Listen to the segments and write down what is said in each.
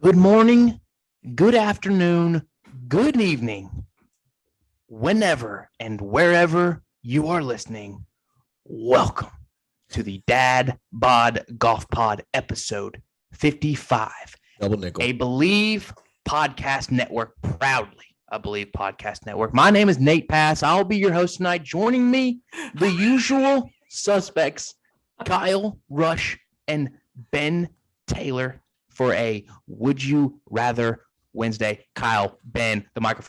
Good morning, good afternoon, good evening, whenever and wherever you are listening. Welcome to the Dad Bod Golf Pod episode 55. Double nickel. A Believe Podcast Network, proudly a Believe Podcast Network. My name is Nate Pass. I'll be your host tonight. Joining me, the usual suspects, Kyle Rush and Ben Taylor, for a Would You Rather Wednesday. Kyle, Ben, the microphone.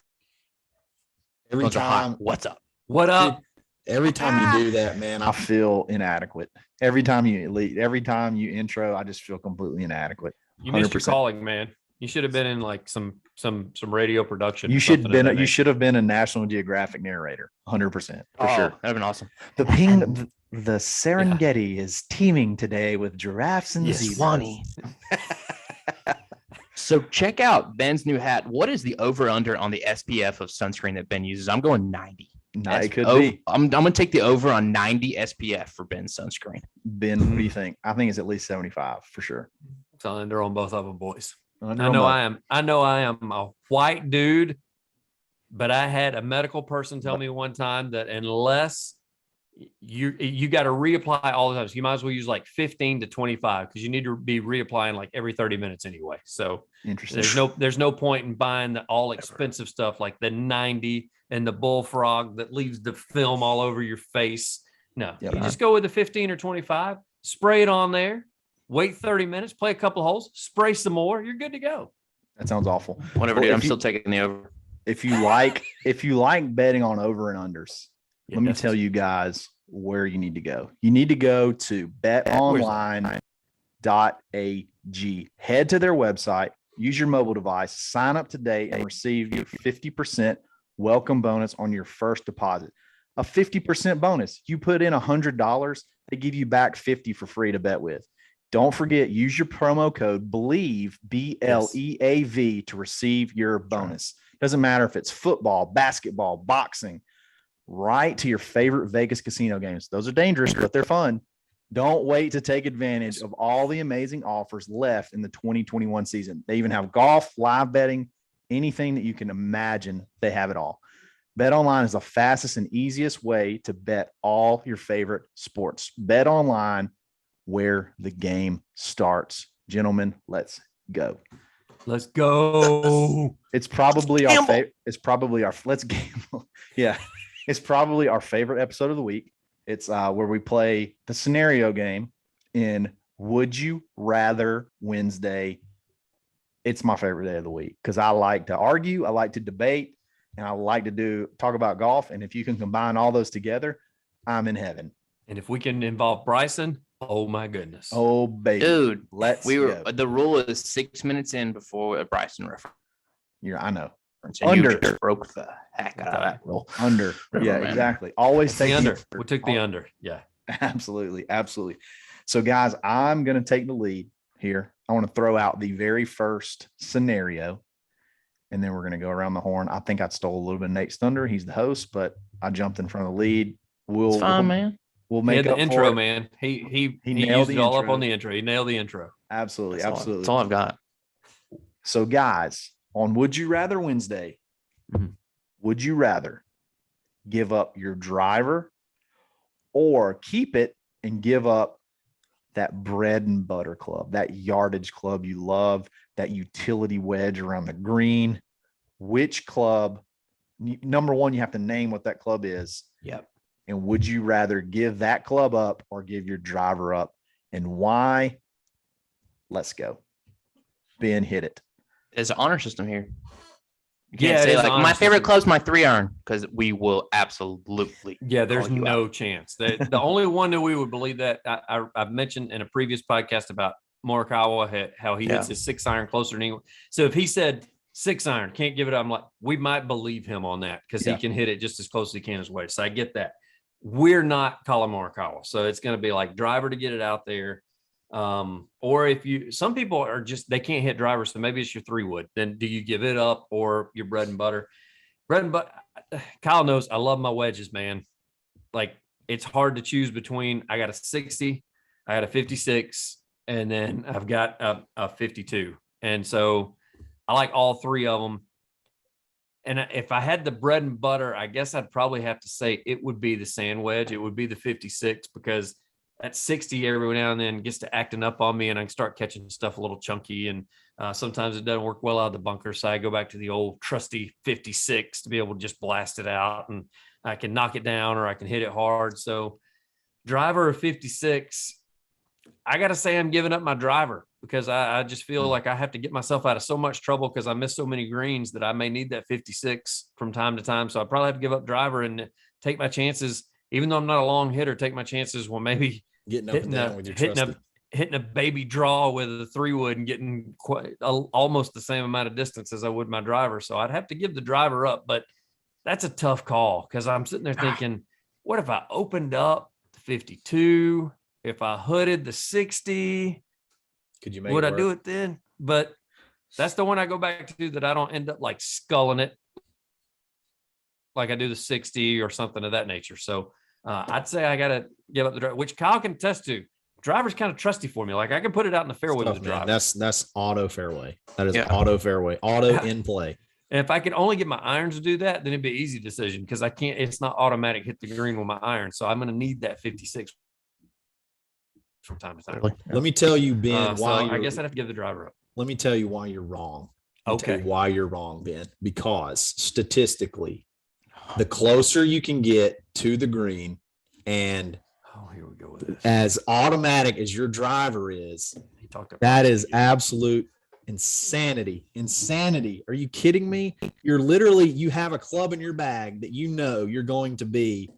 Every time, what's up? What up? Every time you do that, man, I feel inadequate. Every time you intro, I just feel completely inadequate. You missed your calling, man. You should have been in like some radio production. You should have been a National Geographic narrator, 100% for sure. That'd have been awesome. The Serengeti is teeming today with giraffes and zebras. So check out Ben's new hat. What is the over/under on the SPF of sunscreen that Ben uses? I'm going 90. It could be. I'm going to take the over on 90 SPF for Ben's sunscreen. Ben, what do you think? I think it's at least 75 for sure. It's under on both of them, boys. I know I am a white dude, but I had a medical person tell me one time that unless you got to reapply all the time, so you might as well use like 15 to 25 because you need to be reapplying like every 30 minutes anyway. So interesting. There's no point in buying the all expensive stuff like the 90 and the bullfrog that leaves the film all over your face. No, you just go with the 15 or 25, spray it on there, wait 30 minutes, play a couple of holes, spray some more. You're good to go. That sounds awful. Whatever, dude. I'm still taking the over. If you like betting on over and unders, let me tell you guys where you need to go. You need to go to Betonline.ag. Head to their website, use your mobile device, sign up today, and receive your 50% welcome bonus on your first deposit. A 50% bonus. You put in $100, they give you back 50 for free to bet with. Don't forget, use your promo code BELIEVE, BLEAV, to receive your bonus. Doesn't matter if it's football, basketball, boxing, right to your favorite Vegas casino games. Those are dangerous, but they're fun. Don't wait to take advantage of all the amazing offers left in the 2021 season. They even have golf, live betting, anything that you can imagine. They have it all. BetOnline is the fastest and easiest way to bet all your favorite sports. BetOnline, where the game starts. Gentlemen, let's go. Let's go. It's probably our favorite. Let's gamble. Yeah. It's probably our favorite episode of the week. It's where we play the scenario game in Would You Rather Wednesday. It's my favorite day of the week because I like to argue, I like to debate, and I like to talk about golf. And if you can combine all those together, I'm in heaven. And if we can involve Bryson, oh my goodness. Oh baby. Dude, go. The rule is 6 minutes in before a Bryson reference. I know. Under. You just broke the heck out of that rule. Under. Yeah, exactly. Always take the under. We took the under. Yeah. Absolutely. Absolutely. So guys, I'm going to take the lead here. I want to throw out the very first scenario, and then we're going to go around the horn. I think I stole a little bit of Nate's thunder. He's the host, but I jumped in front of the lead. It's fine, man. We'll make the intro, man. He nailed it all up on the intro. He nailed the intro. Absolutely. That's all I've got. So guys, on Would You Rather Wednesday, would you rather give up your driver or keep it and give up that bread and butter club, that yardage club you love, that utility wedge around the green? Which club? Number one, you have to name what that club is. Yep. And would you rather give that club up or give your driver up, and why? Let's go. Ben, hit it. There's an honor system here. You can't say like my favorite club's my 3-iron because we will absolutely. Yeah, there's no chance. The only one that we would believe that I've mentioned in a previous podcast about Morikawa, how he hits his 6-iron closer than anyone. So if he said 6-iron, can't give it up, I'm like, we might believe him on that because he can hit it just as close as he can his way. So I get that. We're not Colin Morikawa, so it's going to be like driver to get it out there. Or some people are just, they can't hit drivers. So maybe it's your 3-wood. Then do you give it up or your bread and butter? Kyle knows I love my wedges, man. Like it's hard to choose between, I got a 60, I got a 56, and then I've got a 52. And so I like all three of them. And if I had the bread and butter, I guess I'd probably have to say it would be the sand wedge. It would be the 56, because that 60 every now and then gets to acting up on me, and I can start catching stuff a little chunky. And sometimes it doesn't work well out of the bunker. So I go back to the old trusty 56 to be able to just blast it out, and I can knock it down or I can hit it hard. So driver of 56, I got to say I'm giving up my driver, because I just feel like I have to get myself out of so much trouble because I miss so many greens that I may need that 56 from time to time. So I probably have to give up driver and take my chances, even though I'm not a long hitter, take my chances. Well, maybe getting up and down with your trusty. Hitting a baby draw with a 3-wood and getting almost the same amount of distance as I would my driver. So I'd have to give the driver up, but that's a tough call, because I'm sitting there thinking, what if I opened up the 52? If I hooded the 60, could you make would it I work? do it then? But that's the one I go back to, that I don't end up like sculling it like I do the 60 or something of that nature. So I'd say I got to give up the driver, which Kyle can attest to. Driver's kind of trusty for me. Like I can put it out in the fairway with the driver. That's auto fairway. That is auto fairway, auto in play. And if I could only get my irons to do that, then it'd be an easy decision, because I can't, it's not automatic hit the green with my iron. So I'm going to need that 56 from time to time. Let me tell you, Ben, why I guess I'd have to give the driver up. Let me tell you why you're wrong. Okay. Why you're wrong, Ben, because statistically, the closer you can get to the green, and here we go with this, as automatic as your driver is, that is absolute insanity. Are you kidding me? You're literally, you have a club in your bag that you know you're going to be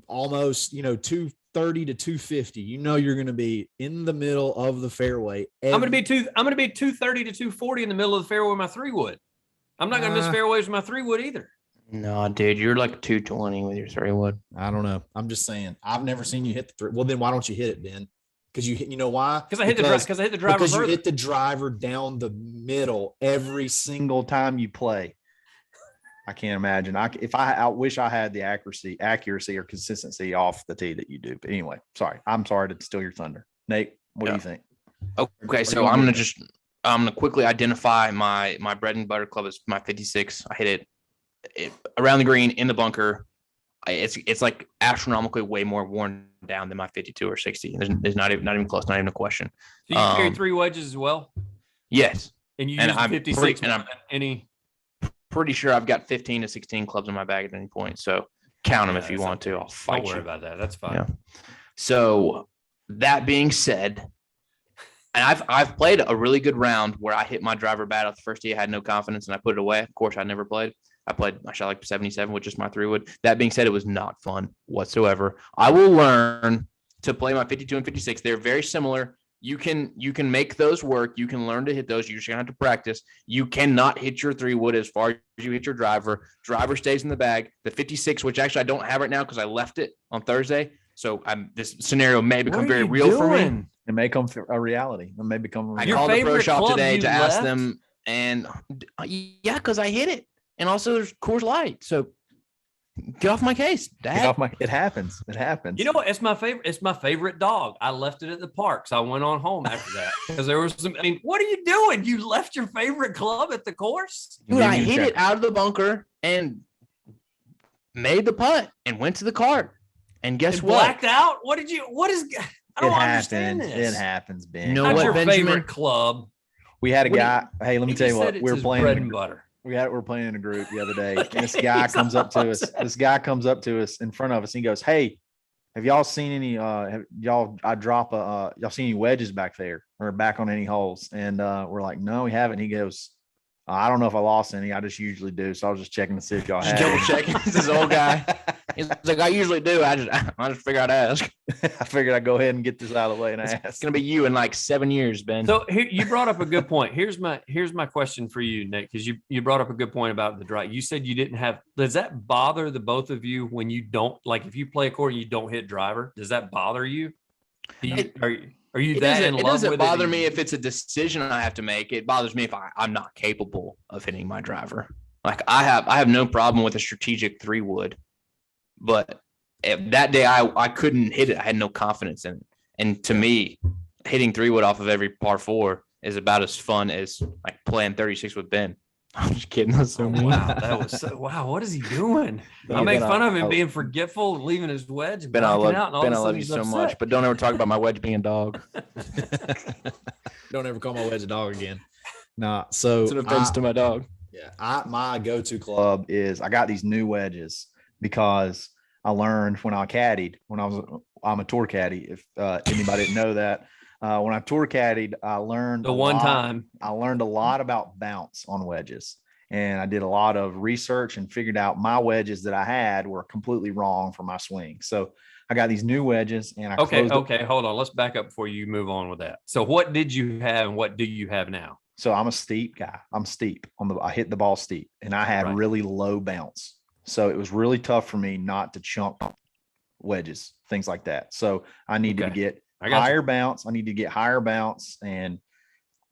almost, 230 to 250. You know you're going to be in the middle of the fairway. I'm going to be 230 to 240 in the middle of the fairway with my 3-wood. I'm not going to miss fairways with my 3-wood either. No, dude, you're like 220 with your 3-wood. I don't know. I'm just saying. I've never seen you hit the 3. Well, then why don't you hit it, Ben? Because you know why? Because I hit the driver. Because you hit the driver down the middle every Single time you play. I can't imagine. I wish I had the accuracy or consistency off the tee that you do. But anyway, sorry. I'm sorry to steal your thunder. Nate, what do you think? Okay, so I'm gonna quickly identify my bread and butter club as my 56. I hit it around the green in the bunker. It's like astronomically way more worn down than my 52 or 60. There's not even close, not even a question. So you carry 3 wedges as well? Yes. And you use 56 and I'm pretty sure I've got 15 to 16 clubs in my bag at any point. So count them if you want to. I'll fight you. Don't worry about that. That's fine. Yeah. So that being said, and I've played a really good round where I hit my driver bad off the first tee. I had no confidence and I put it away. Of course, I never played. I shot like 77 with just my 3-wood. That being said, it was not fun whatsoever. I will learn to play my 52 and 56. They're very similar. You can make those work. You can learn to hit those. You're just gonna have to practice. You cannot hit your 3-wood as far as you hit your driver. Driver stays in the bag. The 56, which actually I don't have right now because I left it on Thursday. So this scenario may become very real for me. It may become a reality. It may become. I called the pro shop today to ask them, and yeah, because I hit it. And also there's Coors Light. So get off my case, Dad. It happens. It happens. You know what? It's my favorite dog. I left it at the park. So I went on home after that. Because there was what are you doing? You left your favorite club at the course? Dude, I hit it out of the bunker and made the putt and went to the cart. And guess what? Blacked out? I don't understand this. It happens, Ben. You know Not what, your Benjamin? favorite club. We had a guy. Hey, let me tell you what. We were playing bread and butter. We're playing in a group the other day. And this guy comes up to us. This guy comes up to us in front of us. And he goes, "Hey, have y'all seen any? Y'all seen any wedges back there or back on any holes?" And we're like, "No, we haven't." He goes, "I don't know if I lost any. I just usually do. So I was just checking to see if y'all had." Double checking. This old guy. He's like, "I usually do. I just figured I'd ask." I figured I'd go ahead and get this out of the way and ask. It's gonna be you in like 7 years, Ben. So here, you brought up a good point. Here's my question for you, Nick, because you brought up a good point about the drive. You said you didn't have. Does that bother the both of you when you don't, like, if you play a court and you don't hit driver? Does that bother you? Are you that in love with it? It doesn't bother me if it's a decision I have to make. It bothers me if I'm not capable of hitting my driver. Like I have no problem with a strategic 3-wood, but that day I couldn't hit it. I had no confidence in it. And to me, hitting 3-wood off of every par 4 is about as fun as like playing 36 with Ben. I'm just kidding. That's so mean. Wow, that was so wow. What is he doing? Yeah, I make Ben, fun of him I- being forgetful, leaving his wedge, Ben, I blacking love out, and all Ben. of I a love sudden you he's so upset. much, but don't ever talk about my wedge being a dog. Don't ever call my wedge a dog again. Nah, so It's an offense to my dog. yeah, my go-to club is I got these new wedges because I learned when I caddied, I'm a tour caddy. If anybody didn't know that, when I tour caddied, I learned The one time. I learned a lot about bounce on wedges, and I did a lot of research and figured out my wedges that I had were completely wrong for my swing. So I got these new wedges, and I Okay, closed okay, hold on. Let's back up before you move on with that. So, what did you have, and what do you have now? So I'm a steep guy. I'm steep I hit the ball steep, and I had Right. really low bounce. So it was really tough for me not to chunk wedges, things like that. So I needed to Okay. get I got higher bounce. I need to get higher bounce. And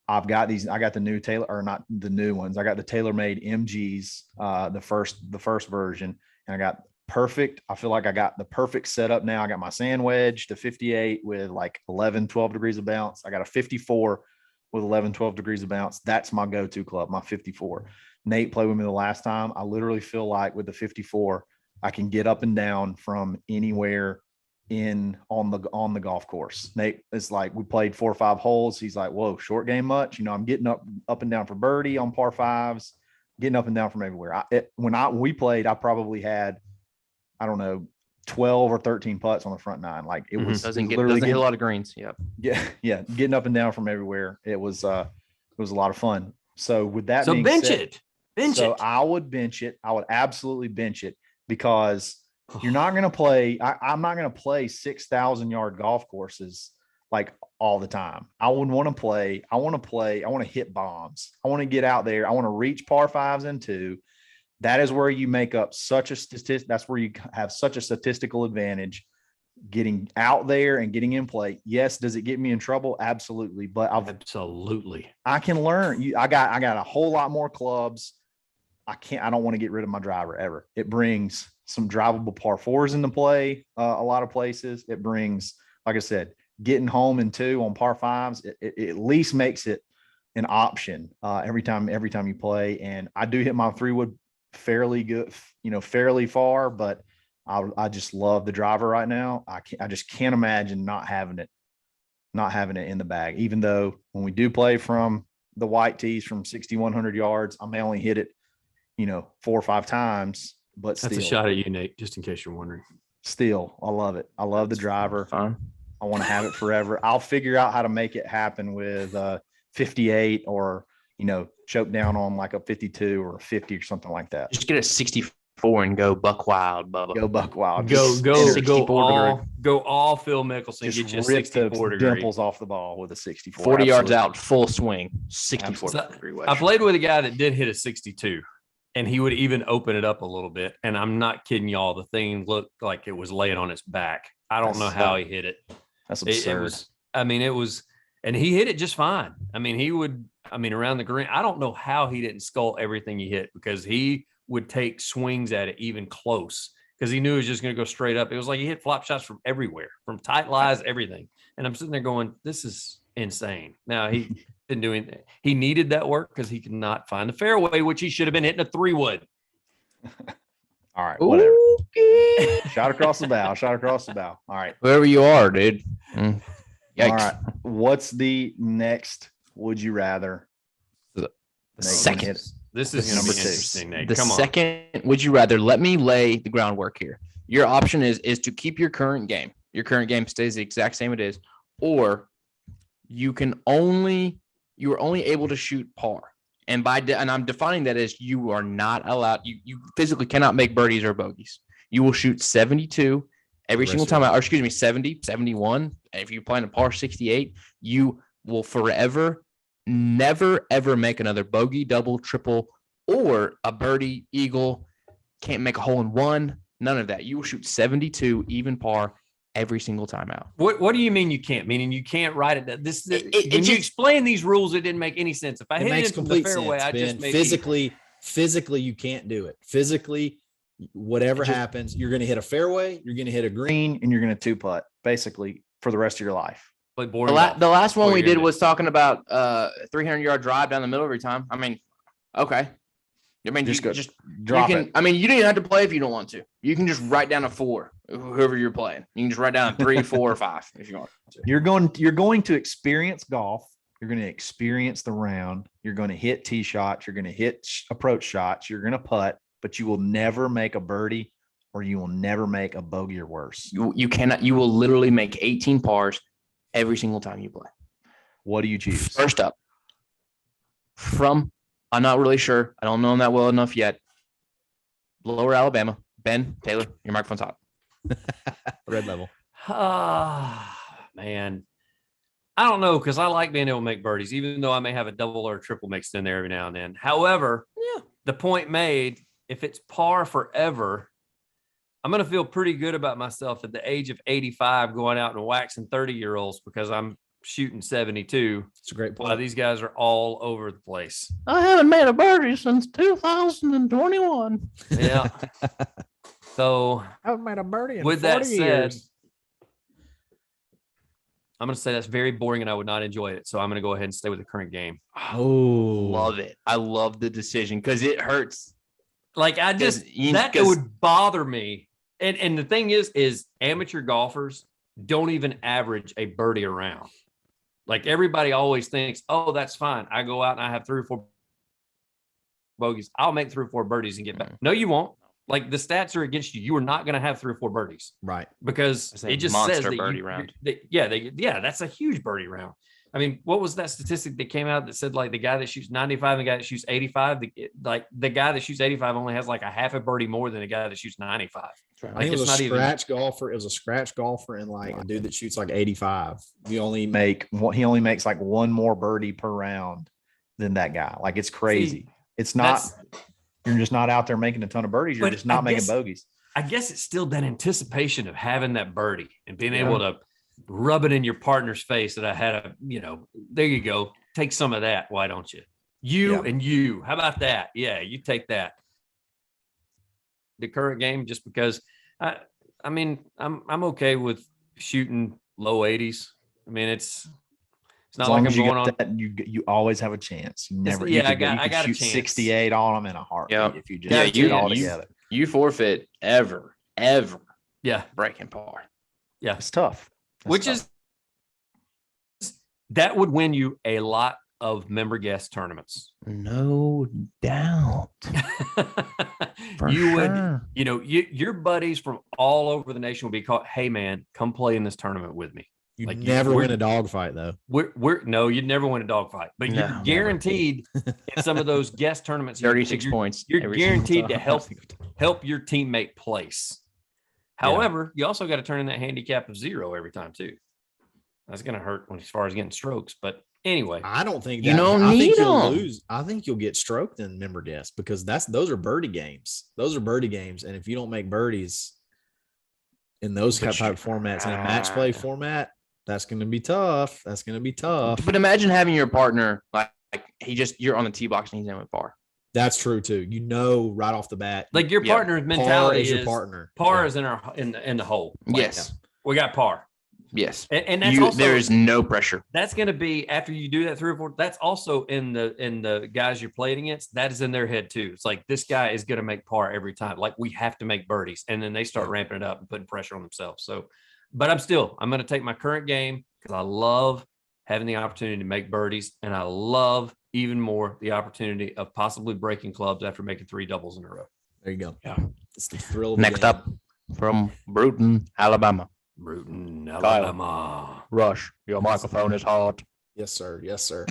I got the new Taylor, or not the new ones. I got the TaylorMade MGs, the first version, and I got perfect. I feel like I got the perfect setup now. I got my sand wedge to 58 with like 11, 12 degrees of bounce. I got a 54 with 11, 12 degrees of bounce. That's my go-to club, my 54. Nate played with me the last time. I literally feel like with the 54, I can get up and down from anywhere on the golf course. Nate is like, we played 4 or 5 holes. He's like, whoa, short game much? You know, I'm getting up and down for birdie on par 5s, getting up and down from everywhere. When we played, I probably had, I don't know, 12 or 13 putts on the front 9. Like it was Doesn't literally get a lot of greens. Yep. yeah, getting up and down from everywhere. It was a lot of fun. So with that So being bench said, it. Bench it. I would bench it. I would absolutely bench it because you're not going to play. I'm not going to play 6,000 yard golf courses like all the time. I would want to play. I want to hit bombs. I want to get out there. I want to reach par 5s and 2. That is where you make up such a statistic. That's where you have such a statistical advantage getting out there and getting in play. Yes. Does it get me in trouble? Absolutely. But Absolutely. I can learn. I got a whole lot more clubs. I don't want to get rid of my driver ever. It brings some drivable par 4s into play. A lot of places it brings, like I said, getting home in 2 on par 5s. It at least makes it an option every time you play. And I do hit my 3-wood fairly good, fairly far, but I just love the driver right now. I just can't imagine not having it in the bag, even though when we do play from the white tees from 6,100 yards, I may only hit it, 4 or 5 times, but That's a shot at you, Nate, just in case you're wondering. Still, I love it. I love the driver. Fine. I want to have it forever. I'll figure out how to make it happen with 58 or, choke down on like a 52 or a 50 or something like that. Just get a 64 and go buck wild, Bubba. Go buck wild. Go degree. all Phil Mickelson. Just Get you a rip 64 the degree. dimples off the ball with a 64. 40 yards Absolutely. out, full swing, 64 So, degree wedge. I played with a guy that did hit a 62, and he would even open it up a little bit. And I'm not kidding y'all. The thing looked like it was laying on its back. I don't know how he hit it. That's absurd. It was, and he hit it just fine. Around the green. I don't know how he didn't skull everything he hit, because he would take swings at it even close, because he knew it was just going to go straight up. It was like he hit flop shots from everywhere, from tight lies, everything. And I'm sitting there going, this is insane. Now he didn't do anything. He needed that work because he could not find the fairway, which he should have been hitting a 3-wood. All right, whatever. Okay. Shot across the bow. All right. Whoever you are, dude. Yikes. All right. What's the next would you rather? The Nate, second. hit it. This is Number going to be 2. interesting, Nate. The Come on. second would you rather, let me lay the groundwork here. Your option is to keep your current game. Your current game stays the exact same it is, or you are only able to shoot par. And and I'm defining that as you are not allowed, you physically cannot make birdies or bogeys. You will shoot 72 every single time out, or 70, 71. And if you're playing a par 68, you will forever never ever make another bogey, double, triple, or a birdie, eagle. Can't make a hole in one. None of that. You will shoot 72 even par every single time out. What do you mean you can't? Meaning you can't write it down. When you explain these rules, it didn't make any sense. If I hit it into the fairway, I just made physically you can't do it. Physically, whatever happens, you're going to hit a fairway, you're going to hit a green, And you're going to 2-putt basically for the rest of your life. Play boring. The last one What we you're gonna did do. was talking about 300-yard drive down the middle every time. I mean, okay. I mean, Just you go drop it. I mean, you don't even have to play if you don't want to. You can just write down a 4, whoever you're playing. You can just write down a 3, 4, or 5 if you want to. You're going to experience golf. You're going to experience the round. You're going to hit tee shots. You're going to hit approach shots. You're going to putt, but you will never make a birdie or you will never make a bogey or worse. You cannot. You will literally make 18 pars every single time you play. What do you choose? First up, I'm not really sure. I don't know him that well enough yet. Lower Alabama. Ben Taylor, your microphone's hot. Red level. Man. I don't know, because I like being able to make birdies, even though I may have a double or a triple mixed in there every now and then. However, the point made, if it's par forever, I'm going to feel pretty good about myself at the age of 85 going out and waxing 30-year-olds because I'm shooting 72. It's a great point. While these guys are all over the place. I haven't made a birdie since 2021. Yeah. So I haven't made a birdie in with 40 that said, years. I'm going to say that's very boring and I would not enjoy it. So I'm going to go ahead and stay with the current game. Oh, Love it. I love the decision because it hurts. Like I just, that would bother me. And the thing is amateur golfers don't even average a birdie around. Like everybody always thinks, oh, that's fine. I go out and I have 3 or 4 bogeys. I'll make 3 or 4 birdies and get back. No, you won't. Like the stats are against you. You are not going to have 3 or 4 birdies. right. Because it just says that birdie round. That's a huge birdie round. I mean, what was that statistic that came out that said like the guy that shoots 95 and the guy that shoots 85, the guy that shoots 85 only has like a half a birdie more than a guy that shoots 95. I think it was a scratch golfer. It was a scratch golfer and like a dude that shoots like 85. He only makes like 1 more birdie per round than that guy. Like it's crazy. It's not. You're just not out there making a ton of birdies. You're just not making bogeys. I guess it's still that anticipation of having that birdie and being able to rub it in your partner's face that I had there you go. Take some of that. Why don't you? And you. How about that? Yeah, you take that. The current game, just because I'm okay with shooting low 80s. I mean, it's not like I'm going on. You always have a chance. You never. I got shoot a chance. 68 on them in a heartbeat if you just get all together. You forfeit ever breaking par. Yeah, it's tough. That would win you a lot of member guest tournaments. No doubt. Your buddies from all over the nation will be called, hey man, come play in this tournament with me. You never win a dogfight though. You'd never win a dogfight, but you're guaranteed in some of those guest tournaments. 36 points. You're guaranteed to help your teammate place. However, you also got to turn in that handicap of 0 every time too. That's going to hurt as far as getting strokes. But anyway, I don't think you don't need them. You'll lose. I think you'll get stroked in member guests because those are birdie games. Those are birdie games, and if you don't make birdies in those type of formats in a match play format, that's going to be tough. But imagine having your partner like you're on the tee box and he's in with par. That's true too. Right off the bat, like your partner's mentality is your partner. Par is in the hole. Yes, we got par. Yes, and that's also, there is no pressure. That's going to be after you do that 3 or 4. That's also in the guys you're playing against. That is in their head too. It's like this guy is going to make par every time. Like we have to make birdies, and then they start ramping it up and putting pressure on themselves. So, but I'm going to take my current game because I love having the opportunity to make birdies, and I love even more the opportunity of possibly breaking clubs after making 3 doubles in a row. There you go. Yeah, it's the thrill. Next up from Bruton, Alabama. Alabama. Rush, your microphone is hot. Yes, sir.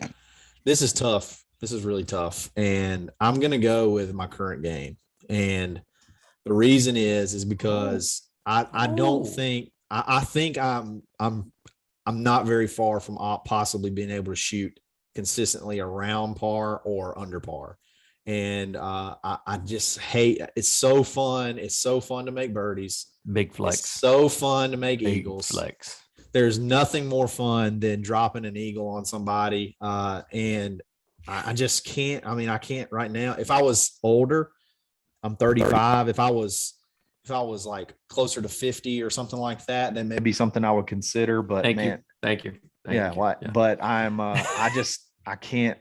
This is tough. This is really tough. And I'm going to go with my current game. And the reason is because I don't think, I think I'm not very far from possibly being able to shoot consistently around par or under par. And I just hate, it's so fun. It's so fun to make birdies. Big flex. It's so fun to make Big eagles. Flex. There's nothing more fun than dropping an eagle on somebody. And I just can't. I mean, I can't right now. If I was older, I'm 35. If I was like closer to 50 or something like that, then maybe something I would consider. But Thank you. Yeah, but I can't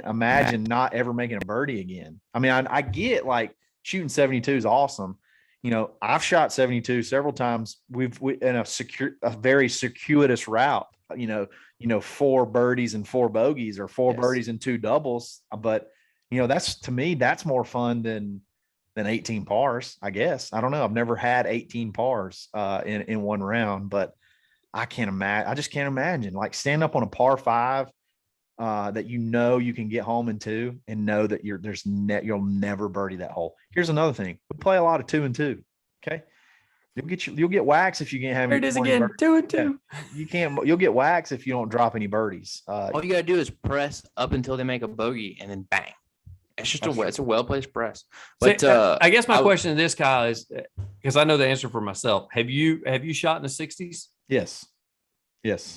imagine not ever making a birdie again. I mean, I get like shooting 72 is awesome. You know, I've shot 72 several times. We in a very circuitous route, you know, 4 birdies and 4 bogeys, or 4 birdies and 2 doubles. But, you know, to me, that's more fun than 18 pars, I guess. I don't know. I've never had 18 pars in one round, but I just can't imagine like stand up on a par 5 that you can get home in 2 and know that you'll never birdie that hole. Here's another thing. We play a lot of 2 and 2. Okay. You'll get wax if you can't have There it is again. 2 and 2. Yeah, you'll get wax if you don't drop any birdies. All you gotta do is press up until they make a bogey and then bang. It's just it's a well-placed press. But I guess my question to this, Kyle, is because I know the answer for myself. Have you shot in the 60s? Yes.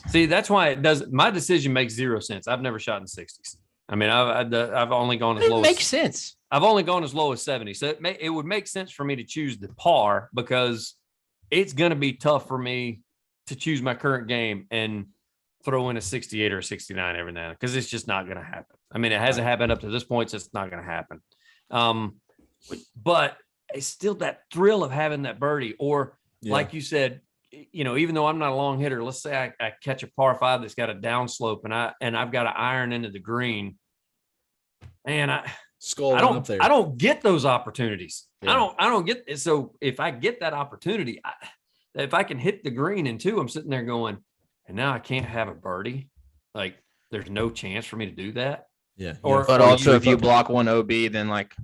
See, that's why my decision makes 0 sense. I've never shot in the 60s. I mean, I've only gone as low. It makes sense. I've only gone as low as 70. So it would make sense for me to choose the par, because it's going to be tough for me to choose my current game and throw in a 68 or a 69 every now and then, because it's just not going to happen. I mean, it hasn't happened up to this point, so it's not going to happen. But it's still that thrill of having that birdie, or like you said, you know, even though I'm not a long hitter, let's say I catch a par 5 that's got a downslope and I've got to iron into the green, and I don't get those opportunities. Yeah. I don't get it. So if I get that opportunity, if I can hit the green in 2, I'm sitting there going, and now I can't have a birdie. Like, there's no chance for me to do that. Yeah. But also, if you block one OB, then like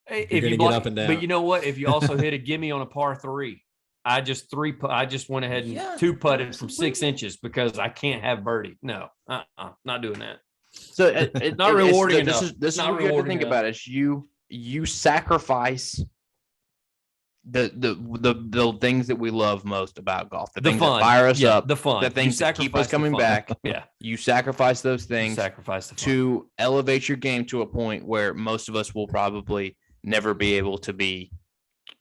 if you block, get up and down. But you know what? If you also hit a gimme on a par 3, I just went ahead and 2-putted from 6 inches because I can't have birdie. No, not doing that. So it's not rewarding enough. This is what you have to think about. Is you sacrifice the things that we love most about golf, the things fun. That fire us up, the fun, the things that keep us coming back. Yeah, you sacrifice those things to elevate your game to a point where most of us will probably never be able to be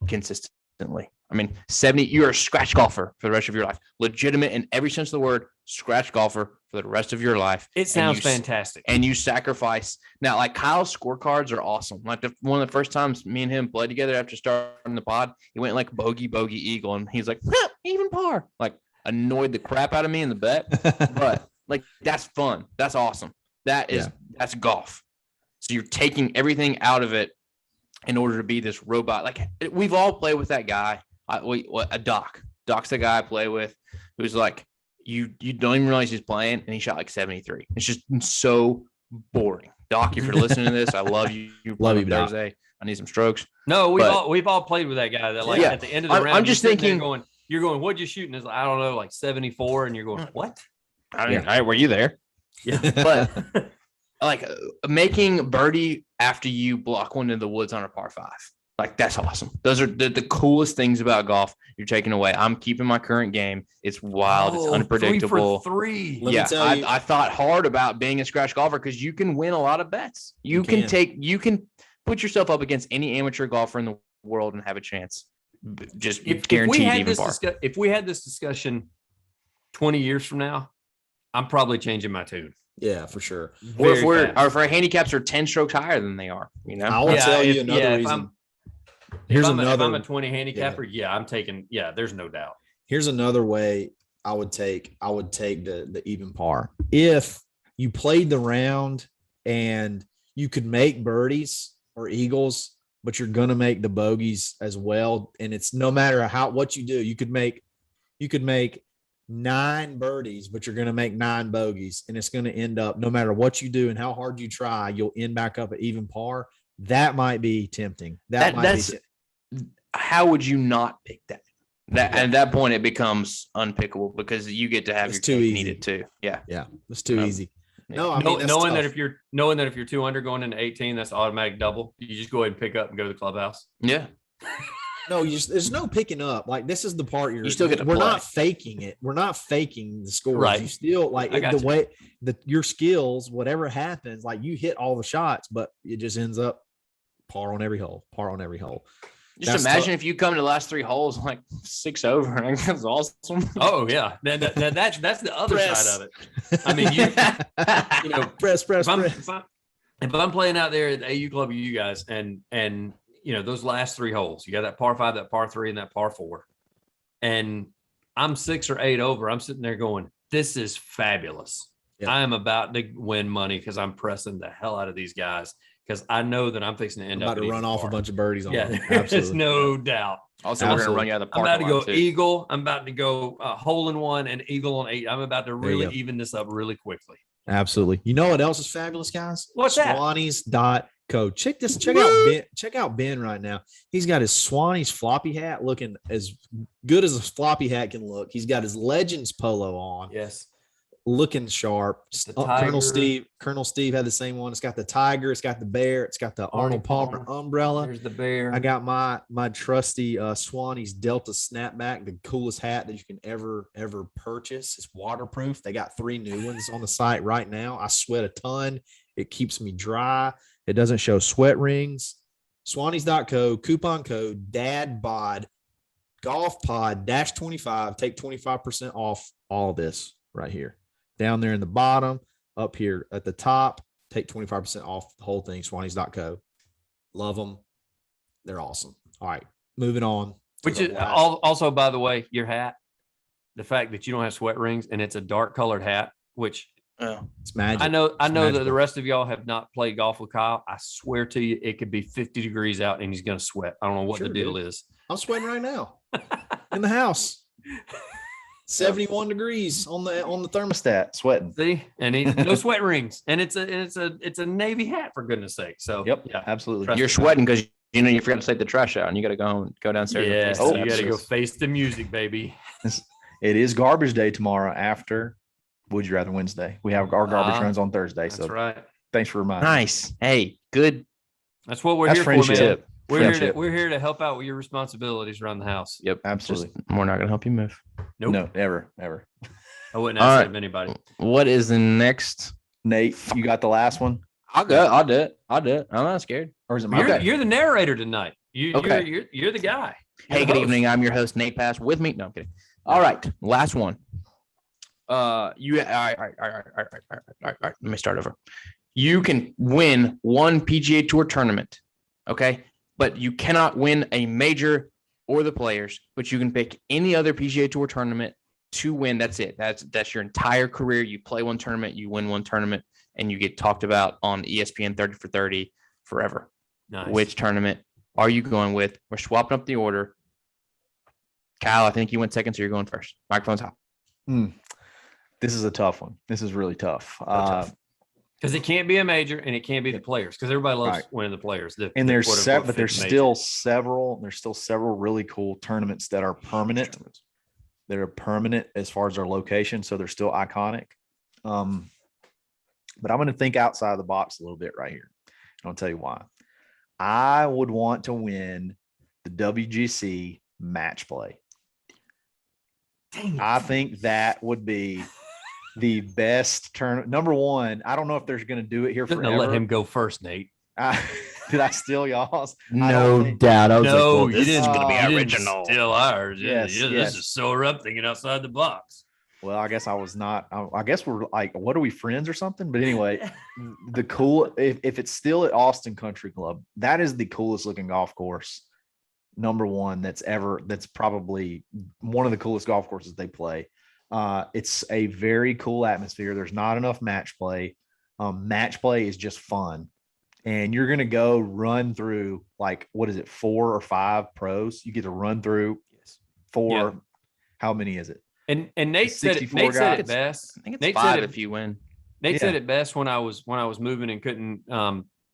consistently. I mean, 70, you're a scratch golfer for the rest of your life. Legitimate in every sense of the word, scratch golfer for the rest of your life. It sounds fantastic. And you sacrifice. Now, like Kyle's scorecards are awesome. Like one of the first times me and him played together after starting the pod, he went like bogey, eagle. And he's like, even par. Like, annoyed the crap out of me in the bet. But like, that's fun. That's awesome. That's golf. So you're taking everything out of it in order to be this robot. Like, we've all played with that guy. A Doc. Doc's the guy I play with who's like, you don't even realize he's playing, and he shot like 73. It's just so boring. Doc, if you're listening to this, I love you. Love you, Thursday. Doc. I need some strokes. No, we've all played with that guy that like at the end of the round. I'm just thinking, you're going, what'd you shoot? And it's like, I don't know, like 74, and you're going, what? I mean, all right, were you there? Yeah, but like making birdie after you block one in the woods on a par 5. Like, that's awesome. Those are the coolest things about golf you're taking away. I'm keeping my current game. It's wild. It's unpredictable. 3 for 3. Yeah, I thought hard about being a scratch golfer because you can win a lot of bets. You can put yourself up against any amateur golfer in the world and have a chance. Just guaranteed even par. If we had this discussion 20 years from now, I'm probably changing my tune. Yeah, for sure. Or if our handicaps are 10 strokes higher than they are, you know. I will tell you another reason. If I'm a 20 handicapper, I'm taking. Yeah, there's no doubt. Here's another way I would take the even par. If you played the round and you could make birdies or eagles, but you're gonna make the bogeys as well, and it's no matter what you do, you could make 9 birdies, but you're gonna make 9 bogeys, and it's gonna end up, no matter what you do and how hard you try, you'll end back up at even par. That might be tempting. How would you not pick that? At that point, it becomes unpickable because you get to have it's your cake need it too. Yeah, it's too easy. No, I mean, knowing that if you're 2 under going into 18, that's automatic double. You just go ahead and pick up and go to the clubhouse. Yeah. No, there's no picking up. Like, this is the part you still get to we're play. not faking it. We're not faking the scores. Right. You still way your skills, whatever happens, like you hit all the shots, but it just ends up par on every hole. Just imagine if you come to the last 3 holes like 6 over. That's awesome. Oh yeah, that's the other side of it. I mean, you know, press. If I'm playing out there at the AU Club with you guys, and you know those last 3 holes, you got that par 5, that par 3, and that par 4, and I'm 6 or 8 over. I'm sitting there going, "This is fabulous. Yep. I am about to win money because I'm pressing the hell out of these guys because I know that I'm fixing to end up about to run off a bunch of birdies on them. There's no doubt. Also, we're going to run you out of the park. I'm about to go eagle. I'm about to go hole in 1 and eagle on 8. I'm about to really even this up really quickly. Absolutely. You know what else is fabulous, guys? What's that? Swannies.co. Check out Ben right now. He's got his Swannies floppy hat looking as good as a floppy hat can look. He's got his Legends polo on. Yes. Looking sharp. Colonel Steve had the same one. It's got the tiger. It's got the bear. It's got the Arnold Palmer umbrella. There's the bear. I got my trusty Swannies Delta snapback, the coolest hat that you can ever purchase. It's waterproof. They got 3 new ones on the site right now. I sweat a ton. It keeps me dry. It doesn't show sweat rings. Swannies.co, coupon code DADBOD, golf pod -25. Take 25% off all this right here. Down there in the bottom, up here at the top, take 25% off the whole thing. Swannies.co. Love them. They're awesome. All right, moving on. Which is also, by the way, your hat, the fact that you don't have sweat rings and it's a dark colored hat, which it's magic. I know that the rest of y'all have not played golf with Kyle. I swear to you, it could be 50 degrees out and he's going to sweat. I don't know what the deal is. I'm sweating right now in the house. 71 degrees on the thermostat, sweating. See, and no sweat rings, and it's a navy hat for goodness sake. So yeah, absolutely. You're sweating because you forgot to take the trash out, and you got to go home, go downstairs. Yeah, you got to go face the music, baby. It is garbage day tomorrow after Would You Rather Wednesday. We have our garbage runs on Thursday. That's right. Thanks for reminding. Nice. Hey, good. That's what we're here for, man. Friendship. We're here to help out with your responsibilities around the house. Yep, absolutely. We're not going to help you move. Nope. No, never. I wouldn't ask that of anybody. What is the next? Nate, you got the last one? I'll do it. I'm not scared. Or is it You're the narrator tonight. You're the guy. Hey, good evening. I'm your host, Nate Pass. With me? No, I'm kidding. All right, last one. All right. Let me start over. You can win one PGA Tour tournament, okay? But you cannot win a major or the Players, but you can pick any other PGA Tour tournament to win. That's it. That's your entire career. You play one tournament, you win one tournament, and you get talked about on ESPN 30 for 30 forever. Nice. Which tournament are you going with? We're swapping up the order. Kyle, I think you went second, so you're going first. Microphone's hot. This is a tough one. This is really tough. Because it can't be a major and it can't be the Players because everybody loves winning the Players. There's still several really cool tournaments that are permanent. That are permanent as far as their location, so they're still iconic. But I'm going to think outside the box a little bit right here. I'll tell you why. I would want to win the WGC match play. Dang it. I think that would be the best turn. Number one, I don't know if they're going to do it here forever. Let him go first, Nate. Did I steal y'all's? No doubt. I was no, this is going to be original. Steal ours. Yes. This is so rough thinking outside the box. Well, I guess I was not. I guess we're like, what are we, friends or something? But anyway, the cool, if it's still at Austin Country Club, that is the coolest looking golf course. Number one, that's probably one of the coolest golf courses they play. It's a very cool atmosphere. There's not enough match play. Match play is just fun. And you're going to go run through, like, what is it, 4 or 5 pros? You get to run through 4. Yeah. How many is it? And Nate said it best. I think it's 5 if you win. Nate said it best when I was moving and couldn't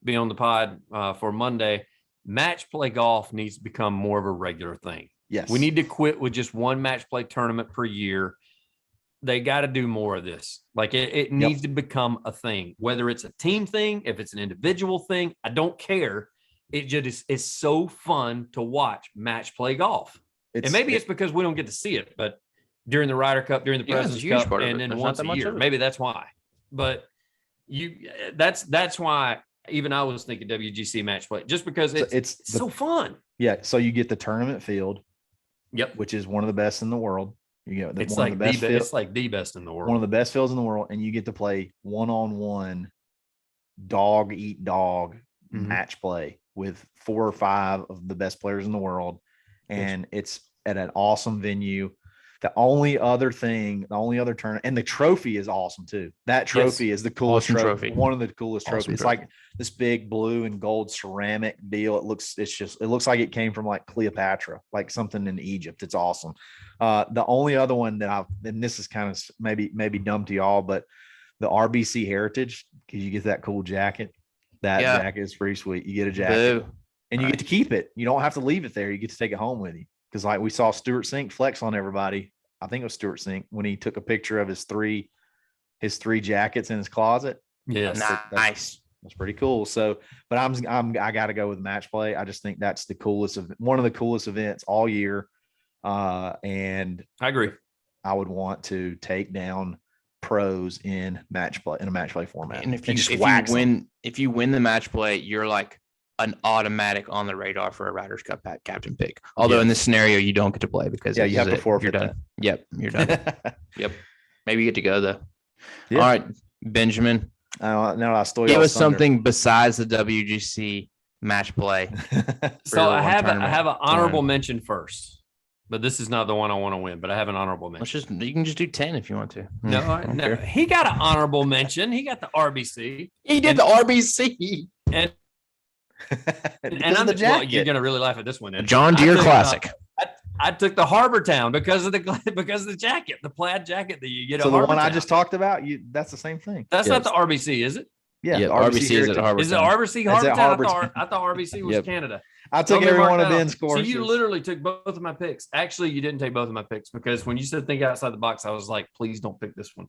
be on the pod for Monday. Match play golf needs to become more of a regular thing. Yes. We need to quit with just one match play tournament per year. They got to do more of this. Like it needs to become a thing, whether it's a team thing, if it's an individual thing, I don't care. It just is so fun to watch match play golf. And maybe it's because we don't get to see it, but during the Ryder Cup, during the President's Cup, and then once a year, maybe that's why. But that's why even I was thinking WGC match play just because it's so fun. Yeah. So you get the tournament field. Yep. Which is one of the best in the world. You get it's one like of the best. It's like the best in the world. One of the best fields in the world, and you get to play one-on-one dog eat dog match play with 4 or 5 of the best players in the world, and it's at an awesome venue. The only other tournament, and the trophy is awesome too. That trophy is the coolest trophy. One of the coolest trophies. It's like this big blue and gold ceramic deal. It looks like it came from like Cleopatra, like something in Egypt. It's awesome. The only other one that and this is kind of maybe dumb to y'all, but the RBC Heritage, because you get that cool jacket. That jacket is pretty sweet. You get a jacket and you get to keep it. You don't have to leave it there. You get to take it home with you. Because like we saw Stuart Sink flex on everybody. I think it was Stuart Sink when he took a picture of his three jackets in his closet. Yeah, nice. That's pretty cool. So, but I got to go with match play. I just think that's one of the coolest events all year. And I agree. I would want to take down pros in a match play format. And if you win the match play, you're like an automatic on the radar for a Riders Cup captain pick. Although in this scenario, you don't get to play because you have to forfeit. You're done. That. Yep, you're done. Yep. Maybe you get to go though. Yeah. All right, Benjamin. No, I stole. Give us something besides the WGC match play. So I have an honorable mention first, but this is not the one I want to win. But I have an honorable mention. You can just do 10 if you want to. No. He got an honorable mention. He got the RBC. He did the RBC. And I'm the jacket. You're gonna really laugh at this one. Then. John Deere Classic. I took the Harbor Town because of the jacket, the plaid jacket that you get. So the one I just talked about, that's the same thing. That's not the RBC, is it? Yeah, RBC is at Harbor. Is it RBC Harbor Town? I thought RBC was Canada. I took every one of Ben's courses. So you literally took both of my picks. Actually, you didn't take both of my picks because when you said think outside the box, I was like, please don't pick this one.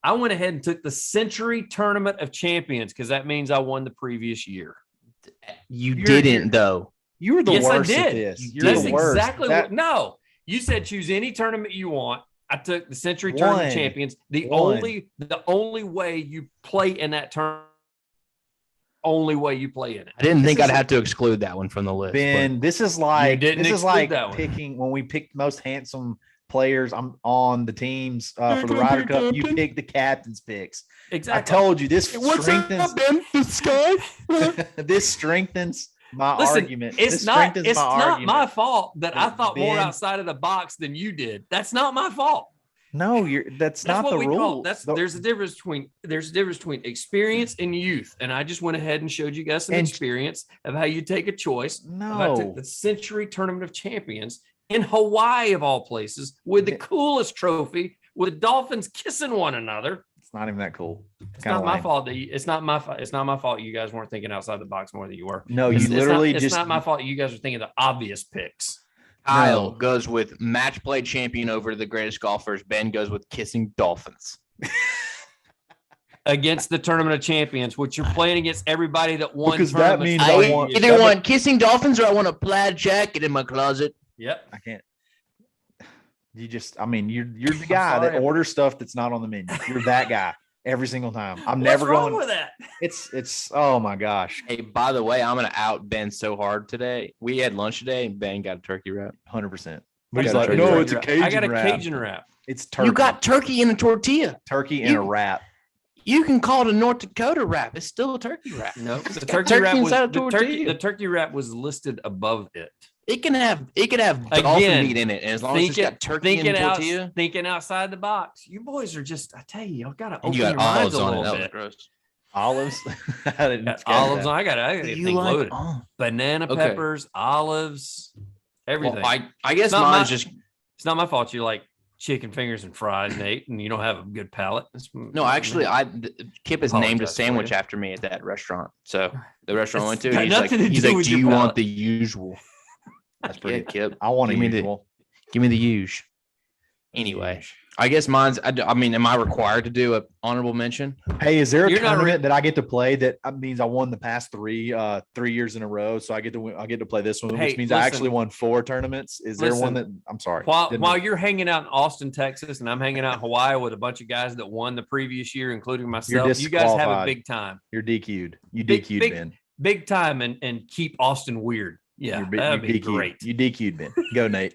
I went ahead and took the Century Tournament of Champions because that means I won the previous year. You didn't though. You were the worst I did. at this. That's exactly what. No, you said choose any tournament you want. I took the Century Tournament of Champions. The only way you play in that tournament. Only way you play in it. I didn't think I'd have to exclude that one from the list. Ben, this is like picking when we picked most handsome players. I'm on the teams for the Ryder Cup. You pick the captain's picks. Exactly. I told you this strengthens. This strengthens my argument. It's not my fault that I thought more outside of the box than you did. That's not my fault. No, that's not the rule. There's a difference between experience and youth. And I just went ahead and showed you guys some experience of how you take a choice. No, I took the Century Tournament of Champions in Hawaii of all places with the coolest trophy with the Dolphins kissing one another. It's not even that cool. It's not my fault. It's not my fault. You guys weren't thinking outside the box more than you were. No, it's not my fault. You guys are thinking the obvious picks. Kyle goes with match play champion over the greatest golfers. Ben goes with kissing dolphins. Against the Tournament of Champions, which you're playing against everybody that won. Because that means I either want kissing dolphins or I want a plaid jacket in my closet. Yep. I can't. You're the guy that orders stuff that's not on the menu. You're that guy every single time. I'm never going. What's wrong with that? It's oh my gosh. Hey, by the way, I'm gonna out Ben so hard today. We had lunch today and Ben got a turkey wrap. 100%. He's like, no, it's a Cajun wrap. I got a Cajun wrap. It's turkey. You got turkey in a tortilla. Turkey in a wrap. You can call it a North Dakota wrap. It's still a turkey wrap. No, the turkey wrap was the turkey wrap was listed above it. It can have dolphin meat in it, and as long as it's got turkey and tortilla. Thinking outside the box, you boys are just. I tell you, y'all gotta open you got your minds olives a on little it. bit. That was gross. Olives. Olives. I got everything loaded. Banana peppers, olives, everything. Well, I guess mine's just. It's not my fault. You like chicken fingers and fries, Nate, and you don't have a good palate. No, actually, Kip has named a sandwich after me at that restaurant. So the restaurant I went to, he's like, do you want the usual? That's pretty good, Kip. I want a usual. Give me the usual. Anyway, I guess mine's. I mean, am I required to do an honorable mention? Hey, is there a You're not tournament that I get to play that means I won the past 3 years in a row? So I get to play this one, Hey, which means I actually won 4 tournaments. Is there one that I'm sorry? While you're hanging out in Austin, Texas, and I'm hanging out in Hawaii with a bunch of guys that won the previous year, including myself, you guys have a disqualified. big time. You're DQ'd. You Big- DQ'd big- Ben. Big time and keep Austin weird. Yeah, that'd be DQ'd. great. You DQ'd Ben. Go Nate.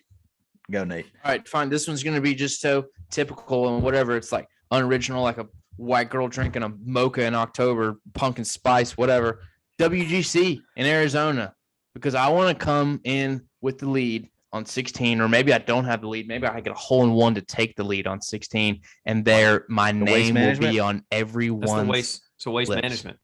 Go Nate. All right, fine. This one's gonna be just so typical and whatever. It's like unoriginal, like a white girl drinking a mocha in October, pumpkin spice, whatever. WGC in Arizona, because I want to come in with the lead on 16, or maybe I don't have the lead. Maybe I get a hole in one to take the lead on 16, and my waste name will management? be on That's everyone's. the waste. So waste lips. management.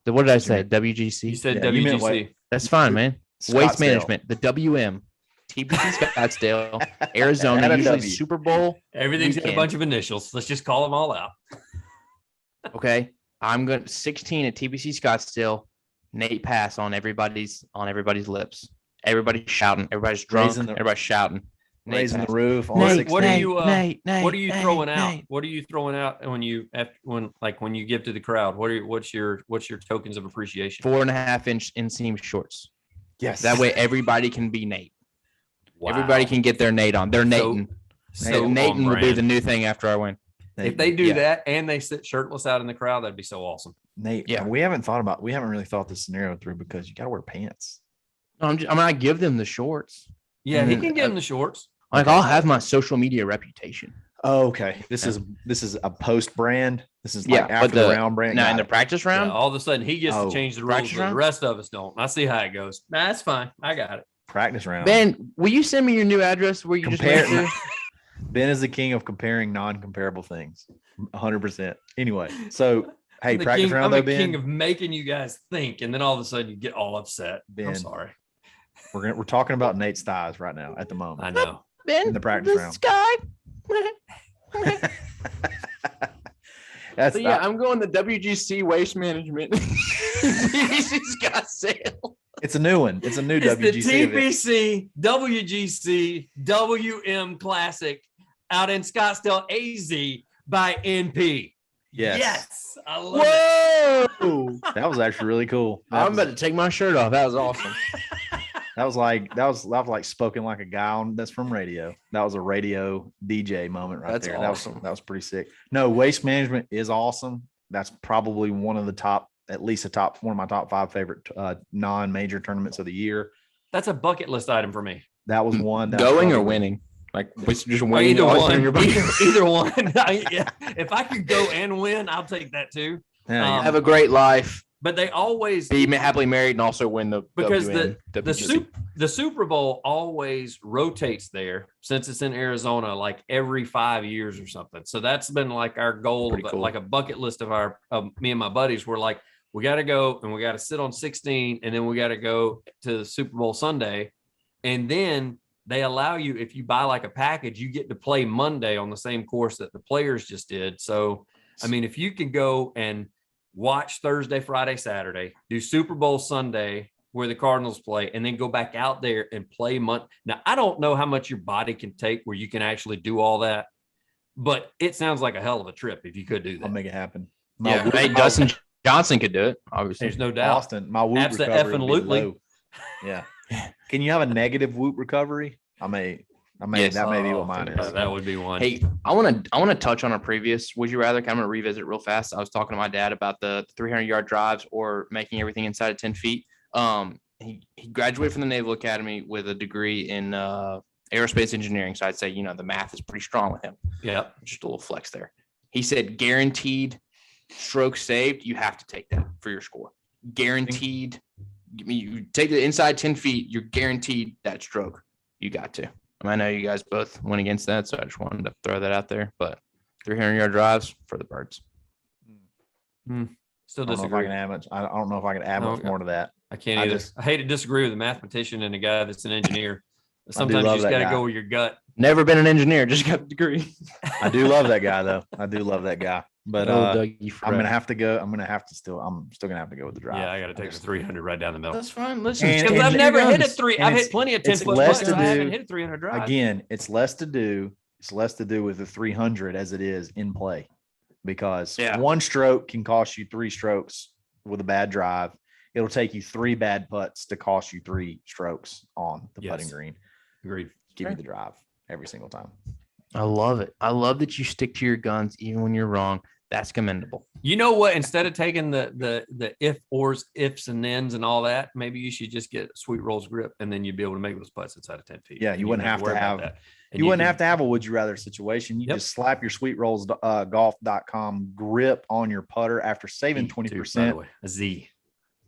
What did I say? You WGC. said Yeah, you meant WGC. That's fine, man. Waste Scottsdale. management. The WM. TPC Scottsdale, Arizona. Add a Usually W. Super Bowl. Everything's got a Weekend. bunch of initials. Let's just call them all out. Okay, I'm going 16 at TPC Scottsdale. Nate Pass on everybody's lips. Everybody's shouting. Everybody's drunk. Raising the- Everybody's shouting. Nate Raising the Pass. roof. On Nate, 16. what are you? Nate, What are you Nate, throwing out? Nate. What are you throwing out when you when you give to the crowd? What's your tokens of appreciation? 4.5-inch inseam shorts. Yes. That way everybody can be Nate. Wow. Everybody can get their Nate on. They're Nating. So Nating on will be brand. the new thing after I win. If they do Yeah. that and they sit shirtless out in the crowd, that'd be so awesome. Nate, Yeah. we haven't really thought this scenario through because you got to wear pants. I give them the shorts. Yeah, he Mm. can give him the shorts. Like I'll have my social media reputation. Oh, okay. This is a post brand. This is Yeah, like but after the the- round brand. Now Got in the it. practice Yeah, round, all of a sudden he gets Oh, to change the rules, practice but the round? rest of us don't. I see how it goes. Nah, that's fine. I got it. Practice round. Ben, will you send me your new address where you Compare- just went to? Ben is the king of comparing non-comparable things. 100%. Anyway, so hey, I'm the practice king, round I'm though, the king Ben. of making you guys think, and then all of a sudden you get all upset. I'm Ben. sorry. We're talking about Nate's thighs right now at the I moment. know. Ben, In the practice round. sky. That's So yeah, I'm going the WGC waste management. TPC Scottsdale. it's a new one. It's a new It's WGC the event. TPC WGC WM Classic out in Scottsdale, AZ by NP. Yes. I love it. Whoa! That was actually really cool. That I'm was, about to take my shirt off. That was awesome. that was like spoken like a guy on that's from radio. That was a radio DJ moment right That's there. awesome. That was pretty sick. No, waste management is awesome. That's probably one of my top 5 favorite non-major tournaments of the year. That's a bucket list item for me. That was one. That Going or probably- winning? Like just winning. Either always one. in your bucket. Either one. Yeah. If I could go and win, I'll take that too. Yeah, Have a great life. But they always Be happily married and also win the because WM, the WGC. the Super Bowl always rotates there since it's in Arizona like every 5 years or something. So that's been like our goal, Pretty cool. like a bucket list of me and my buddies. We're like, we got to go and we got to sit on 16, and then we got to go to the Super Bowl Sunday, and then they allow you, if you buy like a package, you get to play Monday on the same course that the players just did. So I mean, if you can go and watch Thursday, Friday, Saturday, do Super Bowl Sunday where the Cardinals play, and then go back out there and play Monday. Now, I don't know how much your body can take where you can actually do all that, but it sounds like a hell of a trip if you could do I'll that. make it happen. Yeah, hey, Dustin Johnson could do it. Obviously, There's no doubt. Austin, my whoop recovery would be Abso-effing-lutely. low. Yeah. Can you have a negative whoop recovery? Yes. That may be Oh, what mine is. that would be one. Hey, I want to touch on a previous. Would you rather? I'm going to revisit it real fast. I was talking to my dad about the 300-yard drives or making everything inside of 10 feet. He graduated from the Naval Academy with a degree in aerospace engineering. So I'd say the math is pretty strong with him. Yeah. Just a little flex there. He said guaranteed strokes saved. You have to take that for your score. Guaranteed. You take the inside 10 feet. You're guaranteed that stroke. You got to. I know you guys both went against that, so I just wanted to throw that out there. But 300-yard drives for the birds. Still I don't know if I disagree. can add much. I don't know if I can add No, much more to that. I can't I either. just- I hate to disagree with a mathematician and a guy that's an engineer. Sometimes you love just that got to guy. go with your gut. Never been an engineer, just got a degree. I do love that guy though. I do love that guy. But Oh, Dougie I'm gonna Fresh. have to go. I'm still gonna have to go with the drive. Yeah, I got to take the 300 right down the middle. That's fine. Listen, And- Because I've and- never hit a and three. it's- I've hit plenty of 10 it's foot less putts. to I haven't do. hit a 300 drive. Again, it's less to do. It's less to do with the 300 as it is in play, because Yeah. one stroke can cost you 3 strokes with a bad drive. It'll take you 3 bad putts to cost you 3 strokes on the putting green. Agreed. Give you the drive every single time. I love it. I love that you stick to your guns even when you're wrong. That's commendable. You know what? Instead of taking the ifs and thens and all that, maybe you should just get Sweet Rolls grip, and then you'd be able to make those putts inside of 10 feet. Yeah, you wouldn't have to worry have about that. And you wouldn't have to have a would you rather situation. You Yep. just slap your sweetrolls.golf.com grip on your putter after saving 20%. A Z.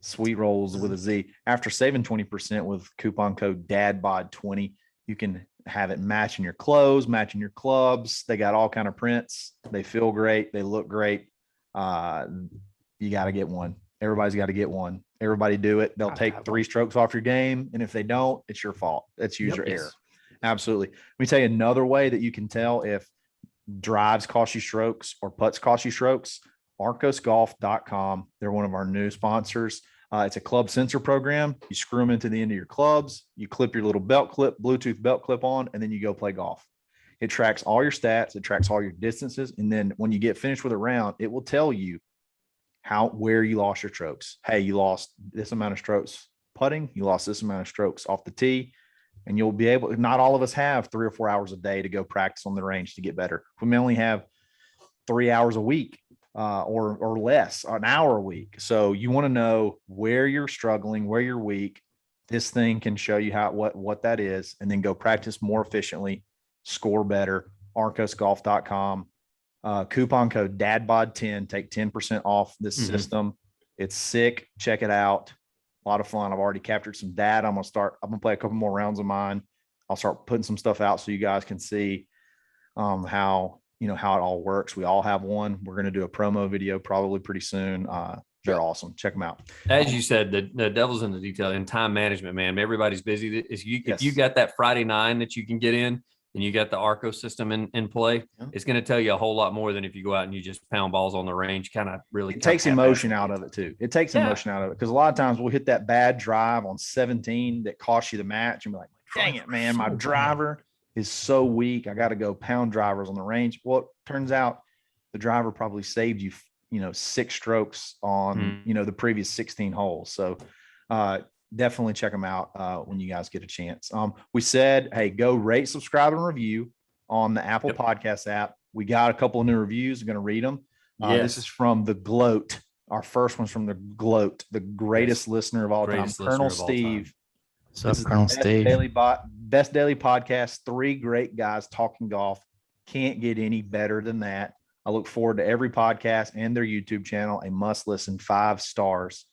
Sweet Rolls with a Z. After saving 20% with coupon code DADBOD20, you can have it matching your clothes, matching your clubs. They got all kind of prints. They feel great. They look great. You got to get one. Everybody's got to get one. Everybody do it. They'll take 3 strokes off your game. And if they don't, it's your fault. It's user error. Absolutely. Let me tell you another way that you can tell if drives cost you strokes or putts cost you strokes. ArcosGolf.com. They're one of our new sponsors. It's a club sensor program. You screw them into the end of your clubs. You clip your little Bluetooth belt clip on, and then you go play golf. It tracks all your stats. It tracks all your distances. And then when you get finished with a round, it will tell you where you lost your strokes. Hey, you lost this amount of strokes putting. You lost this amount of strokes off the tee. And you'll be able, not all of us have 3 or 4 hours a day to go practice on the range to get better. We may only have 3 hours a week or less, an hour a week. So you want to know where you're struggling, where you're weak. This thing can show you what that is, and then go practice more efficiently, score better. ArcosGolf.com. Coupon code DADBOD10. Take 10% off this system. It's sick. Check it out. A lot of fun. I've already captured some data. I'm going to play a couple more rounds of mine. I'll start putting some stuff out so you guys can see how it all works. We all have one. We're going to do a promo video probably pretty soon. They're awesome. Check them out. As you said, the devil's in the detail in time management, man. Everybody's busy. If you got that Friday 9 that you can get in, and you got the Arco system in play, it's going to tell you a whole lot more than if you go out and you just pound balls on the range. It takes emotion out of it too. It takes emotion out of it, because a lot of times we'll hit that bad drive on 17 that costs you the match, and be like, dang it, man, my driver is so weak. I got to go pound drivers on the range. Well, it turns out the driver probably saved you, 6 strokes on, the previous 16 holes. So definitely check them out when you guys get a chance. We said, hey, go rate, subscribe, and review on the Apple Podcast app. We got a couple of new reviews. I'm going to read them. This is from the Gloat. Our first one's from the Gloat, the greatest listener of all time, Colonel Steve. What's up, Colonel Steve? Best daily podcast. 3 great guys talking golf. Can't get any better than that. I look forward to every podcast and their YouTube channel. A must listen. 5 stars.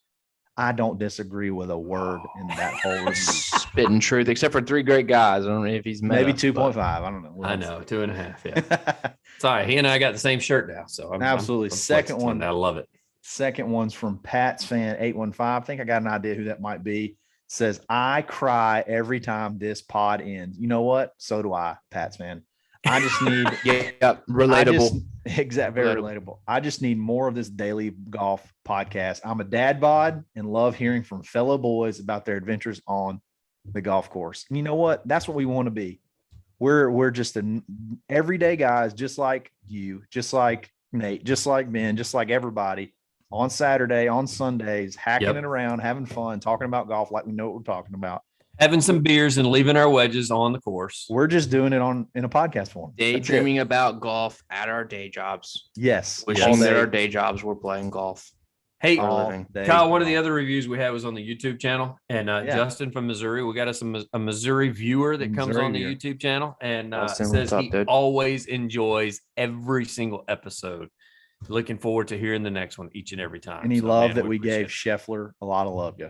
I don't disagree with a word in that whole review. Spitting truth, except for 3 great guys. I don't know if he's maybe 2.5. I don't know. I know 2.5. Yeah. Sorry, he and I got the same shirt now. So absolutely. Second one, I love it. Second one's from Pat's fan 815. I think I got an idea who that might be. Says, I cry every time this pod ends. You know what? So do I, Pat's fan. I just need relatable. Very relatable. I just need more of this daily golf podcast. I'm a dad bod and love hearing from fellow boys about their adventures on the golf course. And you know what? That's what we want to be. We're just an everyday guys, just like you, just like Nate, just like Ben, just like everybody on Saturday, on Sundays, hacking it around, having fun, talking about golf like we know what we're talking about. Having some beers and leaving our wedges on the course. We're just doing it in a podcast form. Daydreaming about golf at our day jobs. Yes. Wishing that our day jobs were playing golf. Hey, Kyle, one of the other reviews we had was on the YouTube channel. And Justin from Missouri, we got us a Missouri viewer that comes on the YouTube channel and says he always enjoys every single episode. Looking forward to hearing the next one each and every time. And he loved that we gave Scheffler a lot of love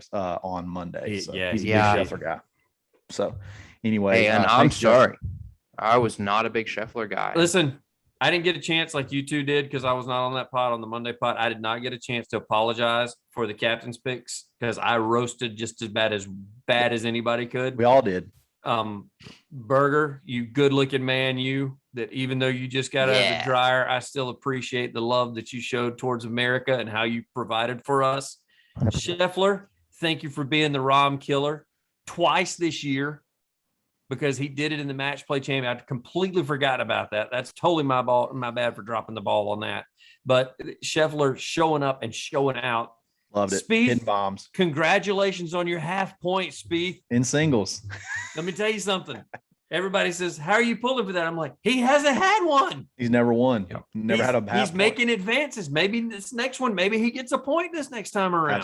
on Monday. He's a big Scheffler guy. So anyway, and I'm sorry. I was not a big Scheffler guy. Listen, I didn't get a chance like you two did because I was not on that pod on the Monday pod. I did not get a chance to apologize for the captain's picks because I roasted just as bad as anybody could. We all did. Berger, you good looking man, that even though you just got out of the dryer, I still appreciate the love that you showed towards America and how you provided for us. 100%. Scheffler, thank you for being the ROM killer twice this year. because he did it in the match play champion. I completely forgot about that. That's totally my bad for dropping the ball on that. But Scheffler showing up and showing out. Loved it. Spieth, Hidden bombs congratulations on your half point, Spieth. in singles. Let me tell you something. Everybody says, how are you pulling for that? I'm like, he hasn't had one. He's never won. Yep. Never had a half He's point. making advances. Maybe this next one, maybe he gets a point this next time around.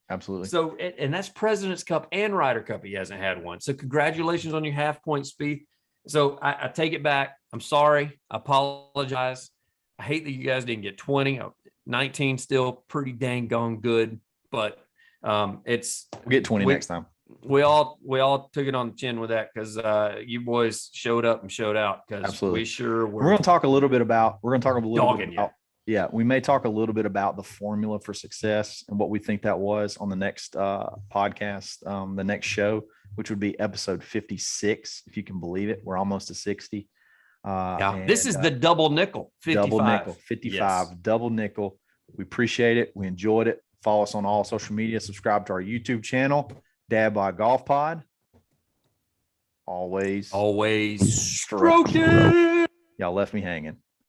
Absolutely. So, and that's President's Cup and Ryder Cup. He hasn't had one. So congratulations on your half point, Spieth. So I take it back. I'm sorry. I apologize. I hate that you guys didn't get 20. 19 still pretty dang gone good, but We'll get 20 next time. We all took it on the chin with that because you boys showed up and showed out because Absolutely. we sure were. We're going to talk a little bit about. Dogging you. Yeah, we may talk a little bit about the formula for success and what we think that was on the next podcast, the next show, which would be episode 56, if you can believe it. We're almost to 60. This is the double nickel, 55. Double nickel, 55, Yes. double nickel. We appreciate it. We enjoyed it. Follow us on all social media. Subscribe to our YouTube channel, Dad Bod Golf Pod. Always Always stroking. Y'all left me hanging.